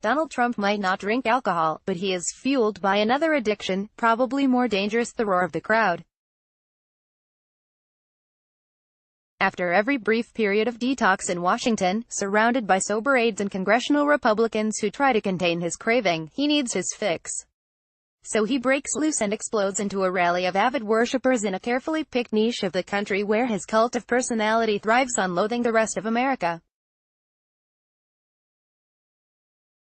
Donald Trump might not drink alcohol, but he is fueled by another addiction, probably more dangerous: the roar of the crowd. After every brief period of detox in Washington, surrounded by sober aides and congressional Republicans who try to contain his craving, he needs his fix. So he breaks loose and explodes into a rally of avid worshippers in a carefully picked niche of the country where his cult of personality thrives on loathing the rest of America.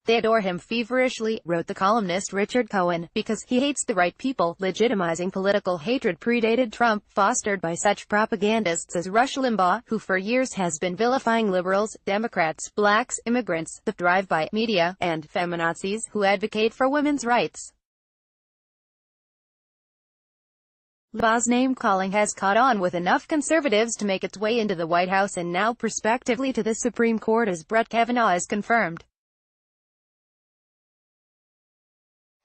They adore him feverishly, wrote the columnist Richard Cohen, because he hates the right people. Legitimizing political hatred predated Trump, fostered by such propagandists as Rush Limbaugh, who for years has been vilifying liberals, Democrats, blacks, immigrants, the drive-by media, and feminazis who advocate for women's rights. Limbaugh's name-calling has caught on with enough conservatives to make its way into the White House and now prospectively to the Supreme Court, as Brett Kavanaugh has confirmed.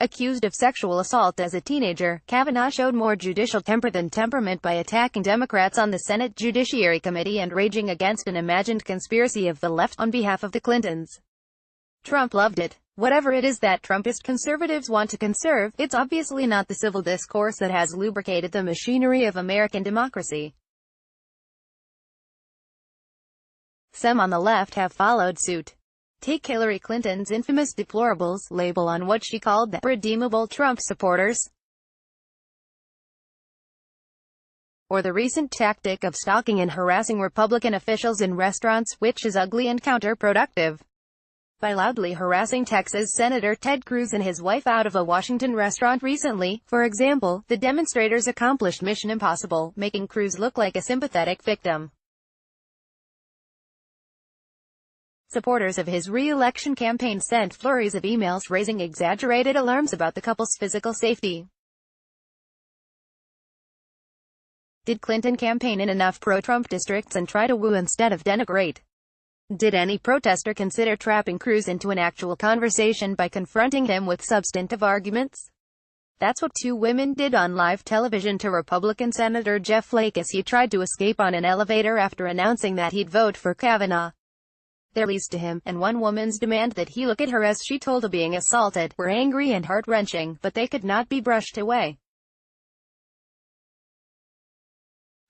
Accused of sexual assault as a teenager, Kavanaugh showed more judicial temper than temperament by attacking Democrats on the Senate Judiciary Committee and raging against an imagined conspiracy of the left on behalf of the Clintons. Trump loved it. Whatever it is that Trumpist conservatives want to conserve, it's obviously not the civil discourse that has lubricated the machinery of American democracy. Some on the left have followed suit. Take Hillary Clinton's infamous deplorables label on what she called the redeemable Trump supporters, or the recent tactic of stalking and harassing Republican officials in restaurants, which is ugly and counterproductive. By loudly harassing Texas Senator Ted Cruz and his wife out of a Washington restaurant recently, for example, the demonstrators accomplished mission impossible, making Cruz look like a sympathetic victim. Supporters of his re-election campaign sent flurries of emails raising exaggerated alarms about the couple's physical safety. Did Clinton campaign in enough pro-Trump districts and try to woo instead of denigrate? Did any protester consider trapping Cruz into an actual conversation by confronting him with substantive arguments? That's what two women did on live television to Republican Senator Jeff Flake as he tried to escape on an elevator after announcing that he'd vote for Kavanaugh. Their leads to him, and one woman's demand that he look at her as she told of being assaulted, were angry and heart-wrenching, but they could not be brushed away.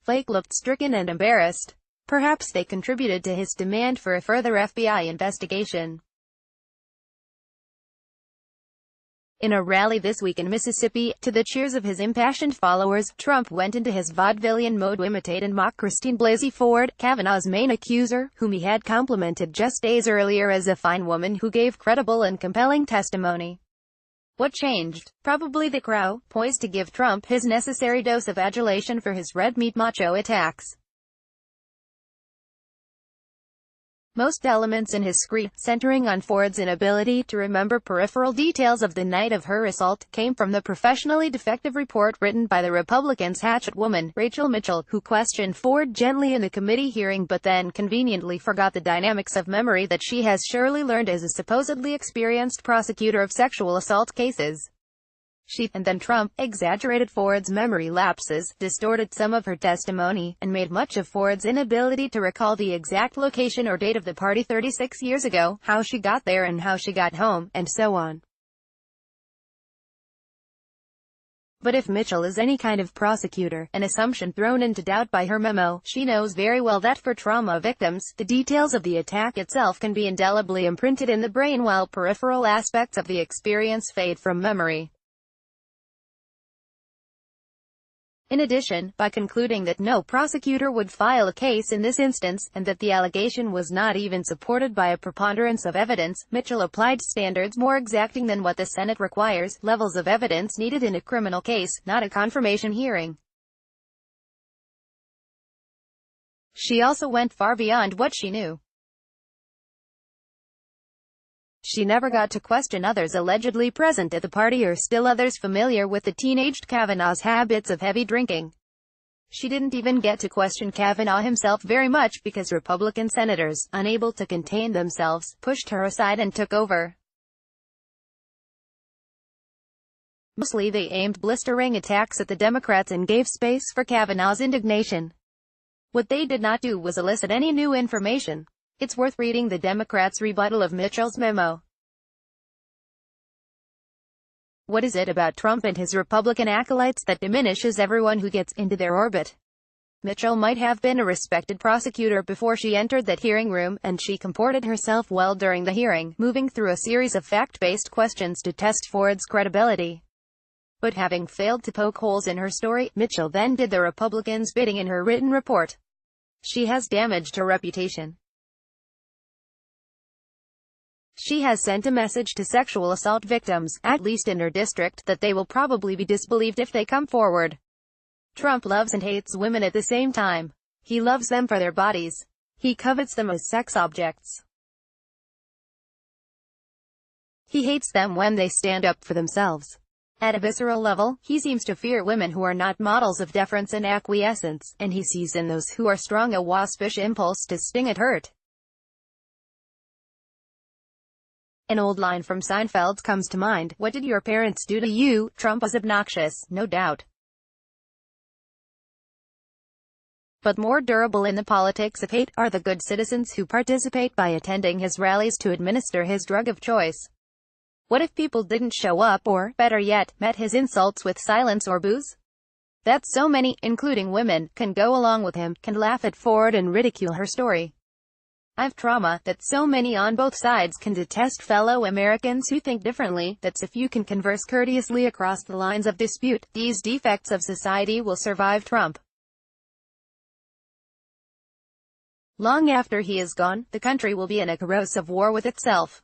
Flake looked stricken and embarrassed. Perhaps they contributed to his demand for a further FBI investigation. In a rally this week in Mississippi, to the cheers of his impassioned followers, Trump went into his vaudevillian mode to imitate and mock Christine Blasey Ford, Kavanaugh's main accuser, whom he had complimented just days earlier as a fine woman who gave credible and compelling testimony. What changed? Probably the crowd, poised to give Trump his necessary dose of adulation for his red meat macho attacks. Most elements in his screed, centering on Ford's inability to remember peripheral details of the night of her assault, came from the professionally defective report written by the Republicans' hatchet woman, Rachel Mitchell, who questioned Ford gently in the committee hearing but then conveniently forgot the dynamics of memory that she has surely learned as a supposedly experienced prosecutor of sexual assault cases. She, and then Trump, exaggerated Ford's memory lapses, distorted some of her testimony, and made much of Ford's inability to recall the exact location or date of the party 36 years ago, how she got there and how she got home, and so on. But if Mitchell is any kind of prosecutor, an assumption thrown into doubt by her memo, she knows very well that for trauma victims, the details of the attack itself can be indelibly imprinted in the brain while peripheral aspects of the experience fade from memory. In addition, by concluding that no prosecutor would file a case in this instance, and that the allegation was not even supported by a preponderance of evidence, Mitchell applied standards more exacting than what the Senate requires, levels of evidence needed in a criminal case, not a confirmation hearing. She also went far beyond what she knew. She never got to question others allegedly present at the party or still others familiar with the teenaged Kavanaugh's habits of heavy drinking. She didn't even get to question Kavanaugh himself very much because Republican senators, unable to contain themselves, pushed her aside and took over. Mostly they aimed blistering attacks at the Democrats and gave space for Kavanaugh's indignation. What they did not do was elicit any new information. It's worth reading the Democrats' rebuttal of Mitchell's memo. What is it about Trump and his Republican acolytes that diminishes everyone who gets into their orbit? Mitchell might have been a respected prosecutor before she entered that hearing room, and she comported herself well during the hearing, moving through a series of fact-based questions to test Ford's credibility. But having failed to poke holes in her story, Mitchell then did the Republicans' bidding in her written report. She has damaged her reputation. She has sent a message to sexual assault victims, at least in her district, that they will probably be disbelieved if they come forward. Trump loves and hates women at the same time. He loves them for their bodies. He covets them as sex objects. He hates them when they stand up for themselves. At a visceral level, he seems to fear women who are not models of deference and acquiescence, and he sees in those who are strong a waspish impulse to sting and hurt. An old line from Seinfeld comes to mind: "What did your parents do to you?" Trump was obnoxious, no doubt, but more durable in the politics of hate are the good citizens who participate by attending his rallies to administer his drug of choice. What if people didn't show up, or, better yet, met his insults with silence or booze? That so many, including women, can go along with him, can laugh at Ford and ridicule her story. I've trauma, that so many on both sides can detest fellow Americans who think differently, that if you can converse courteously across the lines of dispute, these defects of society will survive Trump. Long after he is gone, the country will be in a corrosive war with itself.